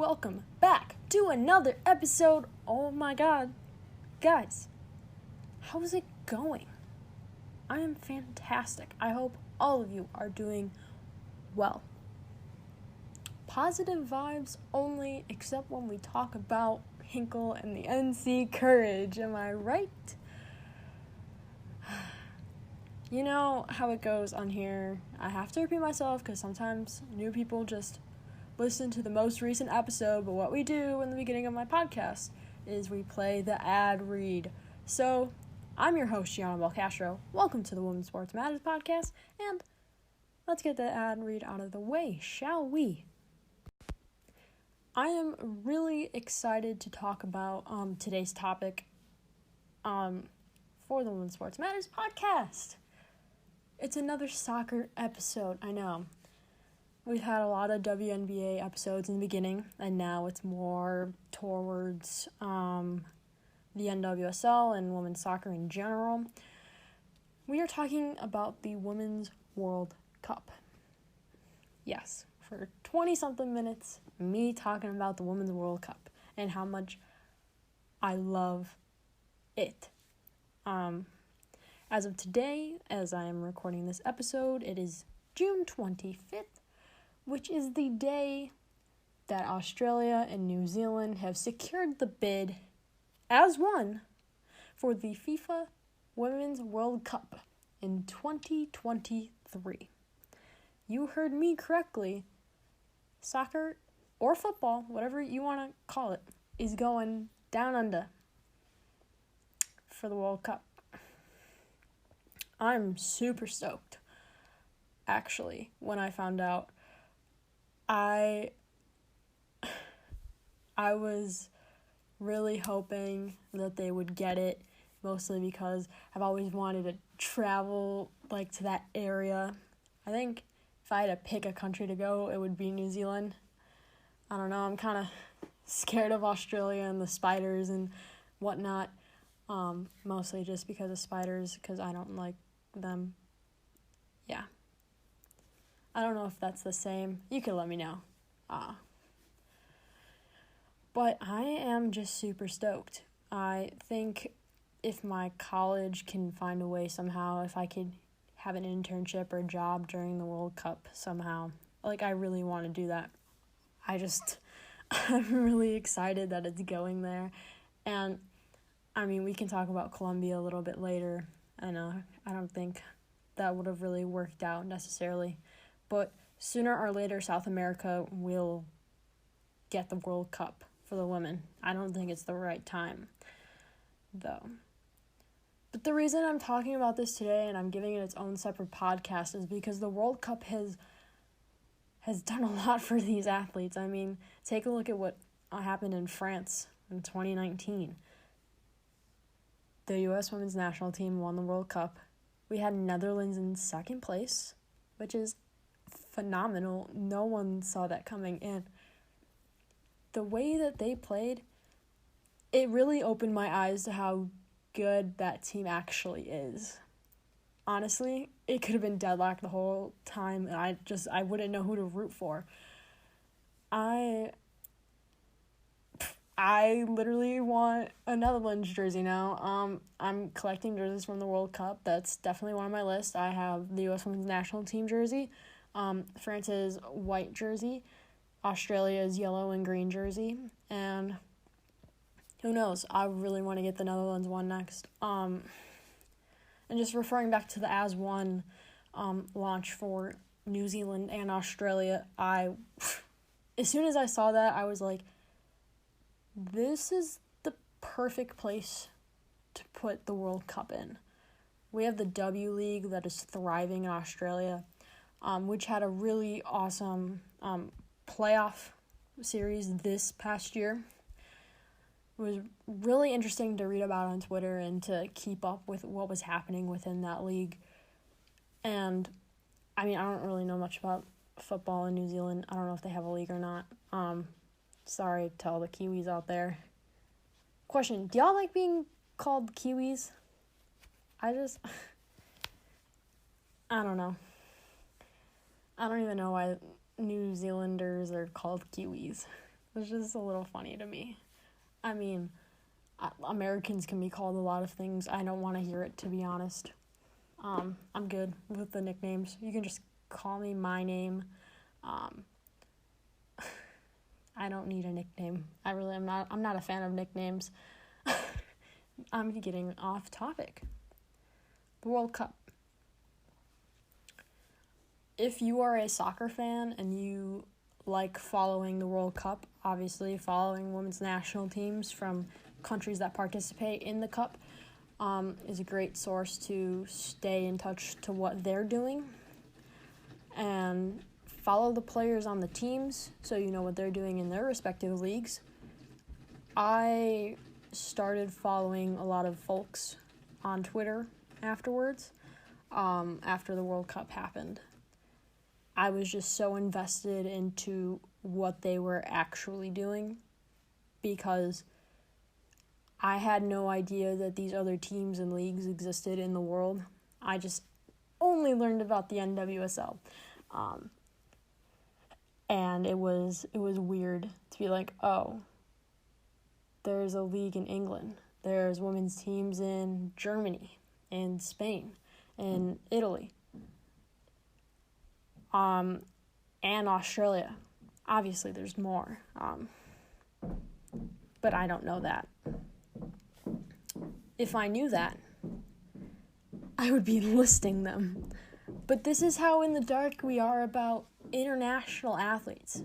welcome back to another episode. Oh my god. Guys, how's it going? I am fantastic. I hope all of you are doing well. Positive vibes only, except when we talk about Hinkle and the NC Courage. Am I right? You know how it goes on here. I have to repeat myself because sometimes new people just listen to the most recent episode, but what we do in the beginning of my podcast is we play the ad read. So, I'm your host, Gianna Belcastro. Welcome to the Women's Sports Matters podcast, and let's get the ad read out of the way, shall we? I am really excited to talk about today's topic for the Women's Sports Matters podcast. It's another soccer episode, I know. We've had a lot of WNBA episodes in the beginning, and now it's more towards the NWSL and women's soccer in general. We are talking about the Women's World Cup. Yes, for 20-something minutes, me talking about the Women's World Cup and how much I love it. As of today, as I am recording this episode, it is June 25th, which is the day that Australia and New Zealand have secured the bid as one for the FIFA Women's World Cup in 2023. You heard me correctly. Soccer or football, whatever you want to call it, is going down under for the World Cup. I'm super stoked. Actually, when I found out, I was really hoping that they would get it, mostly because I've always wanted to travel to that area. I think if I had to pick a country to go, it would be New Zealand. I don't know, I'm kind of scared of Australia and the spiders and whatnot, mostly just because of spiders, because I don't like them. Yeah. I don't know if that's the same. You can let me know. But I am just super stoked. I think if my college can find a way somehow, if I could have an internship or a job during the World Cup somehow, I really want to do that. I'm really excited that it's going there. And, we can talk about Colombia a little bit later. I know, I don't think that would have really worked out necessarily. But sooner or later, South America will get the World Cup for the women. I don't think it's the right time, though. But the reason I'm talking about this today and I'm giving it its own separate podcast is because the World Cup has done a lot for these athletes. Take a look at what happened in France in 2019. The U.S. women's national team won the World Cup. We had Netherlands in second place, which is phenomenal. No one saw that coming in. The way that they played, it really opened my eyes to how good that team actually is. Honestly, it could have been deadlocked the whole time, and I wouldn't know who to root for. I literally want a Netherlands jersey now. I'm collecting jerseys from the World Cup. That's definitely one on my list. I have the U.S. women's national team jersey, France's white jersey, Australia's yellow and green jersey, and who knows? I really want to get the Netherlands one next. And just referring back to the As One launch for New Zealand and Australia, as soon as I saw that, I was like, this is the perfect place to put the World Cup in. We have the W League that is thriving in Australia, which had a really awesome playoff series this past year. It was really interesting to read about on Twitter and to keep up with what was happening within that league. And, I don't really know much about football in New Zealand. I don't know if they have a league or not. Sorry to all the Kiwis out there. Question, do y'all like being called Kiwis? I don't know. I don't even know why New Zealanders are called Kiwis. It's just a little funny to me. I mean, Americans can be called a lot of things. I don't want to hear it, to be honest. I'm good with the nicknames. You can just call me my name. I don't need a nickname. I really am not. I'm not a fan of nicknames. I'm getting off topic. The World Cup. If you are a soccer fan and you like following the World Cup, obviously following women's national teams from countries that participate in the Cup is a great source to stay in touch to what they're doing and follow the players on the teams so you know what they're doing in their respective leagues. I started following a lot of folks on Twitter afterwards, after the World Cup happened. I was just so invested into what they were actually doing because I had no idea that these other teams and leagues existed in the world. I just only learned about the NWSL. And it was weird to be like, oh, there's a league in England. There's women's teams in Germany, in Spain, in Italy, and Australia. Obviously, there's more, but I don't know that. If I knew that, I would be listing them. But this is how in the dark we are about international athletes.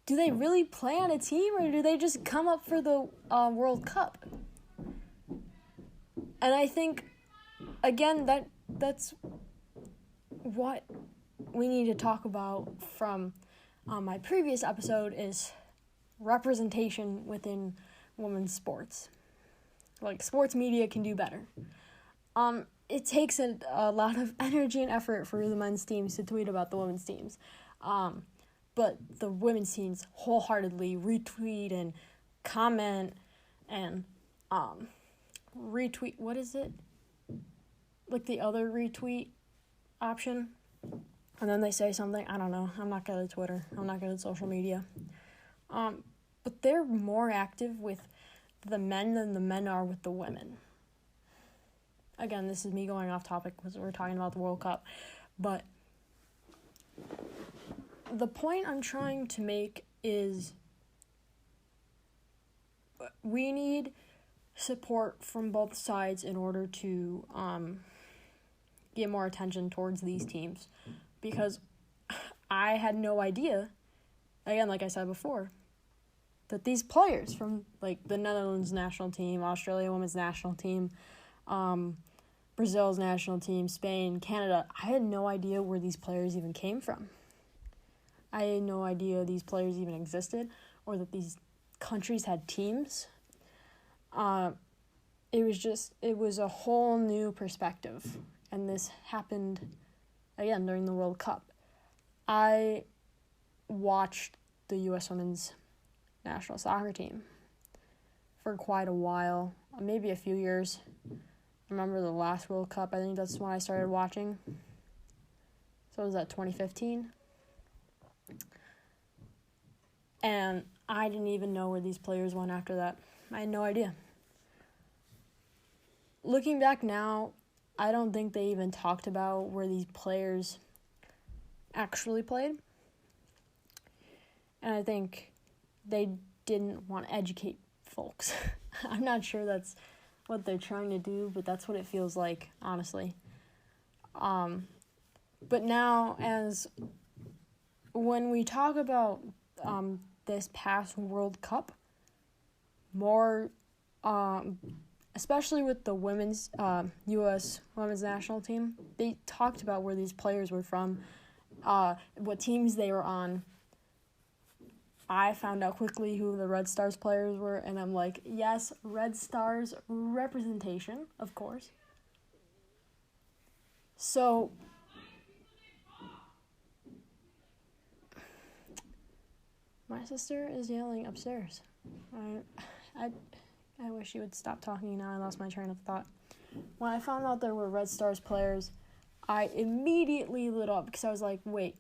Do they really play on a team, or do they just come up for the World Cup? And I think, again, that's what we need to talk about from my previous episode is representation within women's sports. Like, sports media can do better. It takes a lot of energy and effort for the men's teams to tweet about the women's teams. But the women's teams wholeheartedly retweet and comment and retweet. What is it? Like the other retweet option? And then they say something. I don't know. I'm not good at Twitter. I'm not good at social media. But they're more active with the men than the men are with the women. Again, this is me going off topic because we're talking about the World Cup. But the point I'm trying to make is we need support from both sides in order to get more attention towards these teams. Because I had no idea, again, like I said before, that these players from like the Netherlands national team, Australia women's national team, Brazil's national team, Spain, Canada, I had no idea where these players even came from. I had no idea these players even existed or that these countries had teams. It was a whole new perspective. And this happened, again, during the World Cup. I watched the U.S. women's national soccer team for quite a while, maybe a few years. I remember the last World Cup, I think that's when I started watching. So was that 2015? And I didn't even know where these players went after that. I had no idea. Looking back now, I don't think they even talked about where these players actually played. And I think they didn't want to educate folks. I'm not sure that's what they're trying to do, but that's what it feels like, honestly. But now, as when we talk about this past World Cup, more, especially with the women's U.S. women's national team, they talked about where these players were from, what teams they were on. I found out quickly who the Red Stars players were, and I'm like, yes, Red Stars representation, of course. So, my sister is yelling upstairs. I wish she would stop talking now. I lost my train of thought. When I found out there were Red Stars players, I immediately lit up because I was like, wait,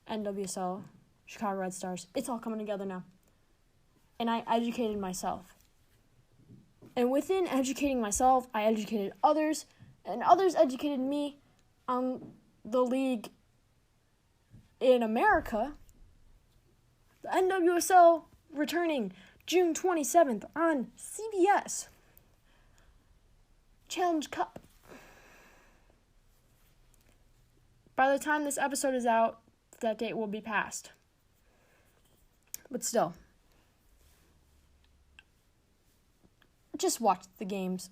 NWSL, Chicago Red Stars. It's all coming together now. And I educated myself. And within educating myself, I educated others, and others educated me on the league in America. The NWSL returning June 27th on CBS. Challenge Cup. By the time this episode is out, that date will be passed. But still, just watch the games.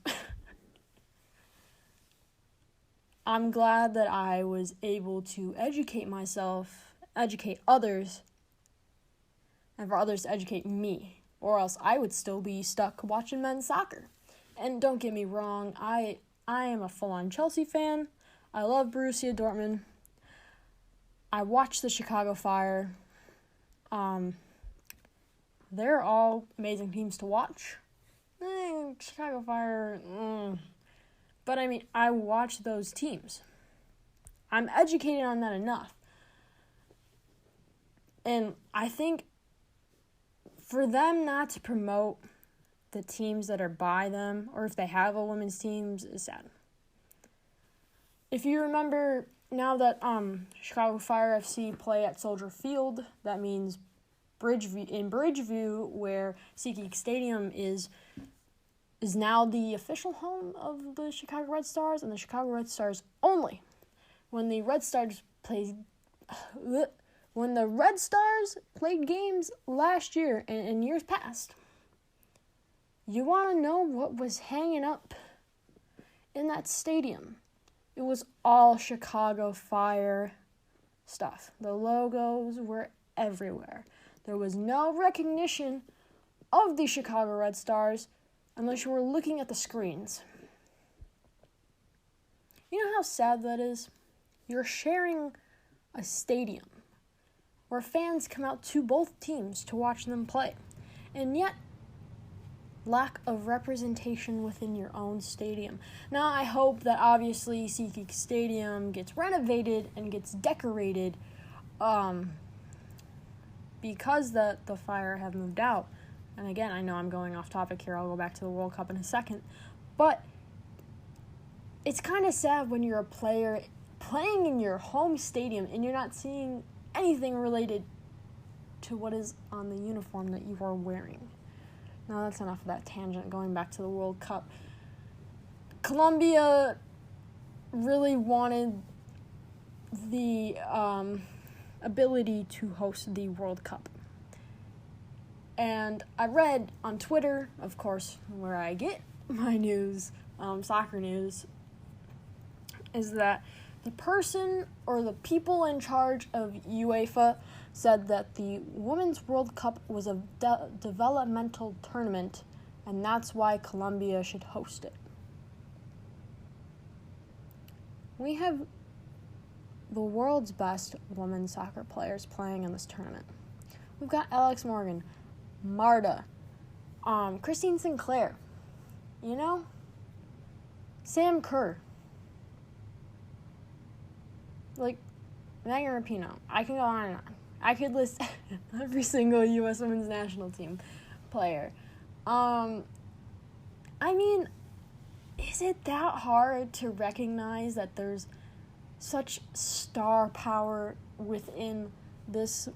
I'm glad that I was able to educate myself, educate others, and for others to educate me, or else I would still be stuck watching men's soccer. And don't get me wrong, I am a full-on Chelsea fan. I love Borussia Dortmund. I watch the Chicago Fire. They're all amazing teams to watch. Chicago Fire, But I mean, I watch those teams. I'm educated on that enough. And I think for them not to promote the teams that are by them, or if they have a women's team, is sad. If you remember, now that Chicago Fire FC play at Soldier Field, that means Bridgeview, where SeatGeek Stadium is now the official home of the Chicago Red Stars, and the Chicago Red Stars only. When the Red Stars played games last year and in years past, you want to know what was hanging up in that stadium? It was all Chicago Fire stuff. The logos were everywhere. There was no recognition of the Chicago Red Stars unless you were looking at the screens. You know how sad that is? You're sharing a stadium where fans come out to both teams to watch them play, and yet lack of representation within your own stadium. Now, I hope that obviously SeatGeek Stadium gets renovated and gets decorated because the Fire have moved out. And again, I know I'm going off topic here. I'll go back to the World Cup in a second. But it's kind of sad when you're a player playing in your home stadium and you're not seeing anything related to what is on the uniform that you are wearing. Now, that's enough of that tangent. Going back to the World Cup. Colombia really wanted the ability to host the World Cup. And I read on Twitter, of course, where I get my news, soccer news, is that the person or the people in charge of UEFA said that the Women's World Cup was a developmental tournament, and that's why Colombia should host it. We have the world's best women's soccer players playing in this tournament. We've got Alex Morgan, Marta, Christine Sinclair, Sam Kerr, Megan Rapinoe. I can go on and on. I could list every single U.S. women's national team player. Is it that hard to recognize that there's such star power within this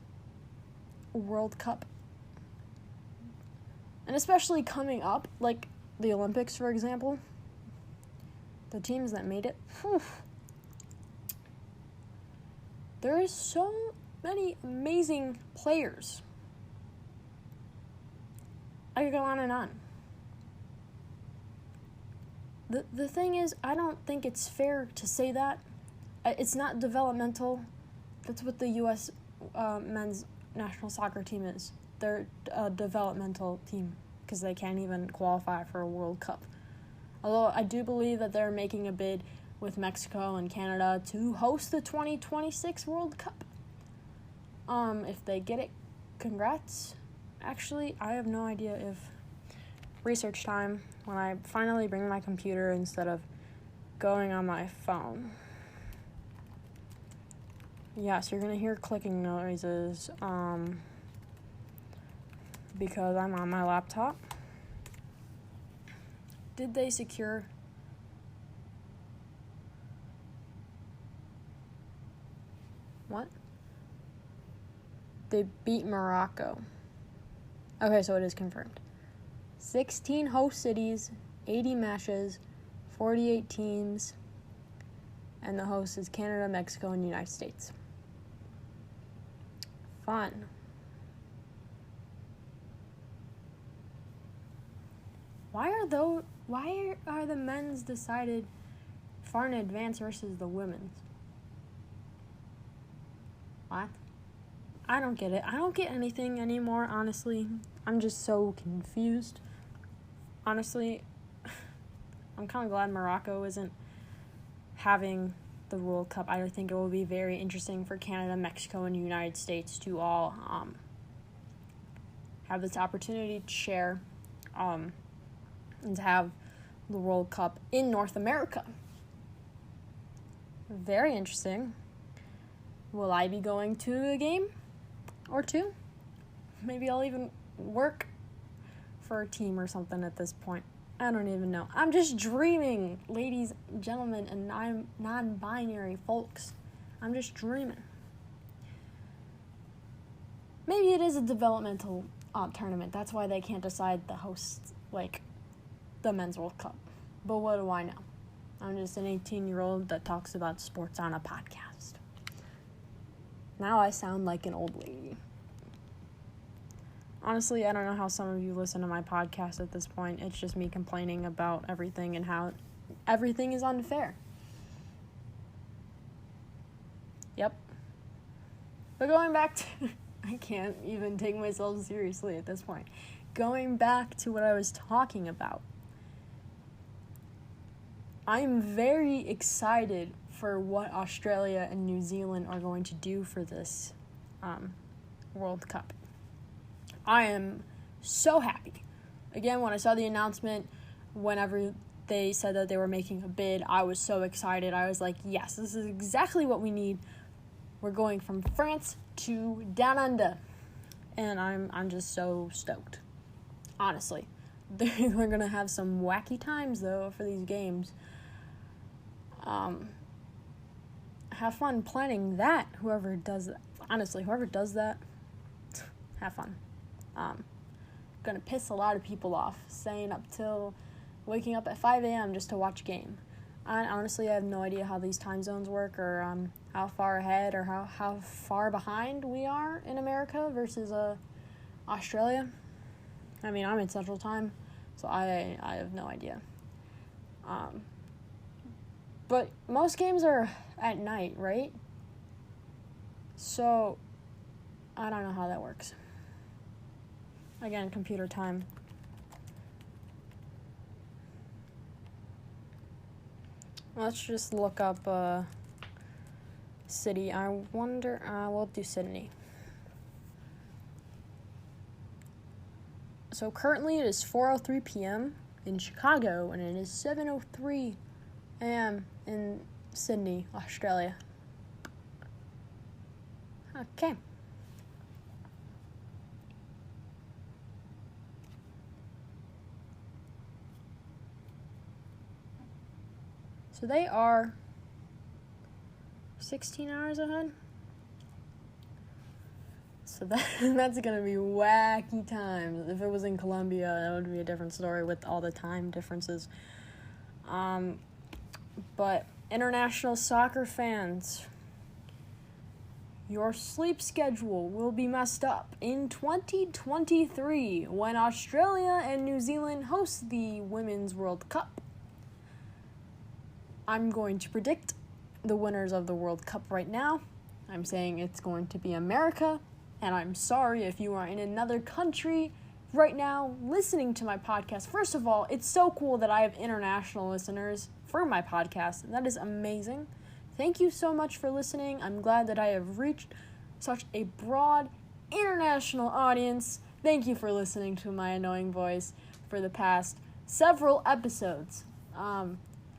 World Cup? And especially coming up, like the Olympics, for example, the teams that made it, there is so many amazing players. I could go on and on. The thing is, I don't think it's fair to say that. It's not developmental. That's what the U.S. Men's national soccer team is. They're a developmental team because they can't even qualify for a World Cup. Although I do believe that they're making a bid with Mexico and Canada to host the 2026 World Cup. If they get it, congrats. Actually, I have no idea if research time when I finally bring my computer instead of going on my phone. Yes, you're going to hear clicking noises because I'm on my laptop. Did they secure? What? They beat Morocco. Okay, so it is confirmed. 16 host cities, 80 matches, 48 teams, and the host is Canada, Mexico, and the United States. Fun. Why are the men's decided far in advance versus the women's? What? I don't get it. I don't get anything anymore, honestly. I'm just so confused. Honestly, I'm kind of glad Morocco isn't having the World Cup. I think it will be very interesting for Canada, Mexico, and the United States to all have this opportunity to share and to have the World Cup in North America. Very interesting. Will I be going to a game or two? Maybe I'll even work for a team or something at this point. I don't even know. I'm just dreaming, ladies, gentlemen, and non-binary folks. I'm just dreaming. Maybe it is a developmental tournament. That's why they can't decide the hosts, like the Men's World Cup. But what do I know? I'm just an 18-year-old that talks about sports on a podcast. Now I sound like an old lady. Honestly, I don't know how some of you listen to my podcast at this point. It's just me complaining about everything and how everything is unfair. Yep. But going back to... I can't even take myself seriously at this point. Going back to what I was talking about. I'm very excited for what Australia and New Zealand are going to do for this World Cup. I am so happy. Again, when I saw the announcement, whenever they said that they were making a bid, I was so excited. I was like, yes, this is exactly what we need. We're going from France to down under. And I'm just so stoked. Honestly. They're going to have some wacky times, though, for these games. Have fun planning that, whoever does that. Honestly, whoever does that, have fun. Gonna piss a lot of people off, staying up till waking up at 5 a.m. just to watch a game. I honestly have no idea how these time zones work, or how far ahead or how far behind we are in America versus Australia. I mean, I'm in Central Time, so I have no idea. But most games are at night, right? So, I don't know how that works. Again, computer time. Let's just look up city. I wonder, we'll do Sydney. So currently it is 4:03 p.m. in Chicago, and it is 7:03 a.m. in Sydney, Australia. Okay. So they are 16 hours ahead. So that's going to be wacky times. If it was in Colombia, that would be a different story with all the time differences. But international soccer fans, your sleep schedule will be messed up in 2023 when Australia and New Zealand host the Women's World Cup. I'm going to predict the winners of the World Cup right now. I'm saying it's going to be America, and I'm sorry if you are in another country right now listening to my podcast. First of all, it's so cool that I have international listeners for my podcast. That is amazing. Thank you so much for listening. I'm glad that I have reached such a broad international audience. Thank you for listening to my annoying voice for the past several episodes.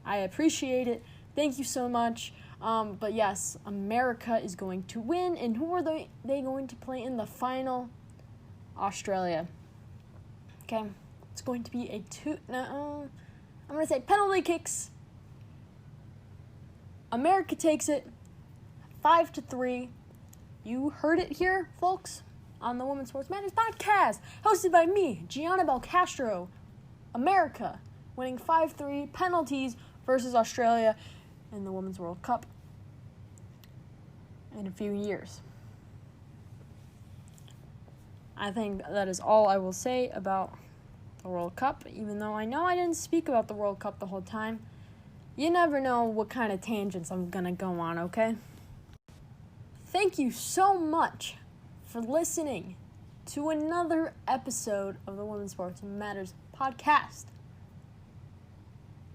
I appreciate it. Thank you so much. But yes, America is going to win. And who are they going to play in the final? Australia. Okay. It's going to be I'm going to say penalty kicks. America takes it 5-3. You heard it here, folks, on the Women's Sports Matters podcast, hosted by me, Gianna Belcastro. America winning 5-3 penalties versus Australia in the Women's World Cup in a few years. I think that is all I will say about the World Cup, even though I know I didn't speak about the World Cup the whole time. You never know what kind of tangents I'm going to go on, okay? Thank you so much for listening to another episode of the Women's Sports Matters podcast.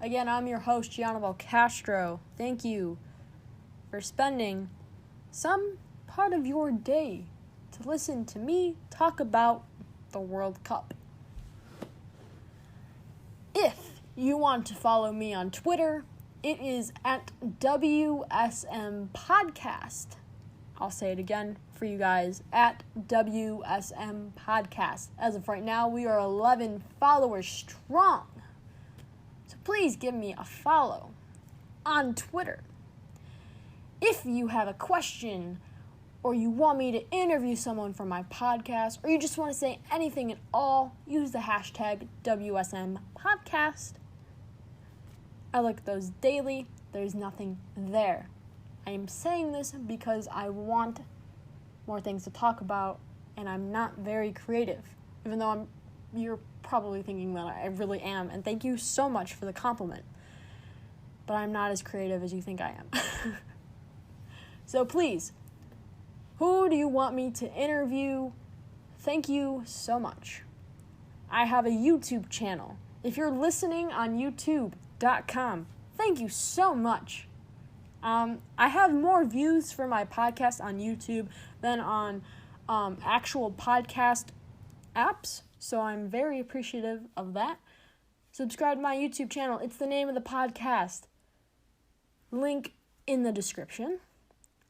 Again, I'm your host, Gianna Belcastro. Thank you for spending some part of your day to listen to me talk about the World Cup. If you want to follow me on Twitter, it is at WSM Podcast. I'll say it again for you guys, at WSM Podcast. As of right now, we are 11 followers strong. So please give me a follow on Twitter. If you have a question, or you want me to interview someone for my podcast, or you just want to say anything at all, use the hashtag WSM Podcast. I look at those daily. There's nothing there. I am saying this because I want more things to talk about, and I'm not very creative, even though you're probably thinking that I really am, and thank you so much for the compliment. But I'm not as creative as you think I am. So please, who do you want me to interview? Thank you so much. I have a YouTube channel. If you're listening on YouTube.com, thank you so much. I have more views for my podcast on YouTube than on actual podcast apps, so I'm very appreciative of that. Subscribe to my YouTube channel. It's the name of the podcast. Link in the description.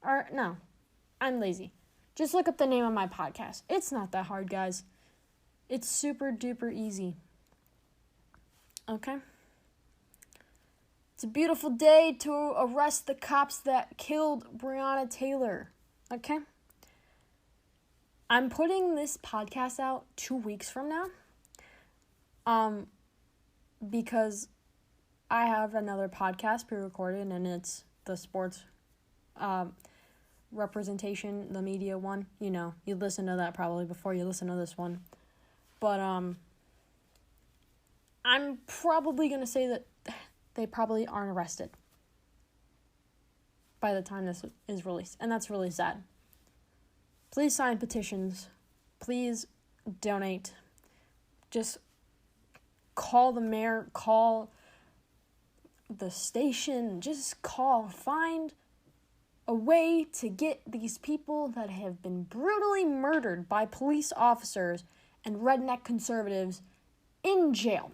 Or, no, I'm lazy. Just look up the name of my podcast. It's not that hard, guys. It's super duper easy. Okay? It's a beautiful day to arrest the cops that killed Breonna Taylor. Okay? I'm putting this podcast out 2 weeks from now. Because I have another podcast pre-recorded, and it's the sports representation, the media one. You know, you listen to that probably before you listen to this one. But I'm probably going to say that they probably aren't arrested by the time this is released. And that's really sad. Please sign petitions. Please donate. Just call the mayor, call the station, just find a way to get these people that have been brutally murdered by police officers and redneck conservatives in jail.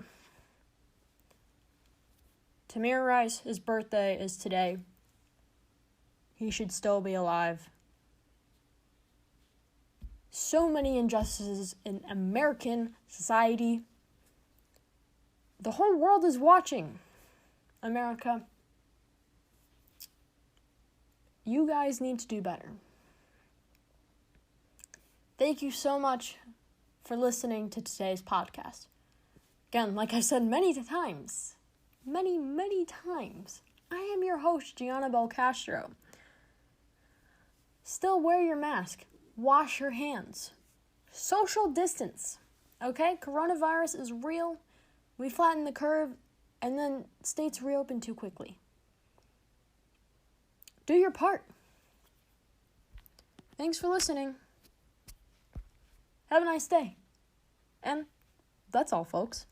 Tamir Rice, his birthday is today. He should still be alive. So many injustices in American society. The whole world is watching. America, you guys need to do better. Thank you so much for listening to today's podcast. Again, like I've said many times, I am your host, Gianna Belcastro. Still wear your mask. Wash your hands. Social distance. Okay? Coronavirus is real. We flatten the curve, and then states reopen too quickly. Do your part. Thanks for listening. Have a nice day. And that's all, folks.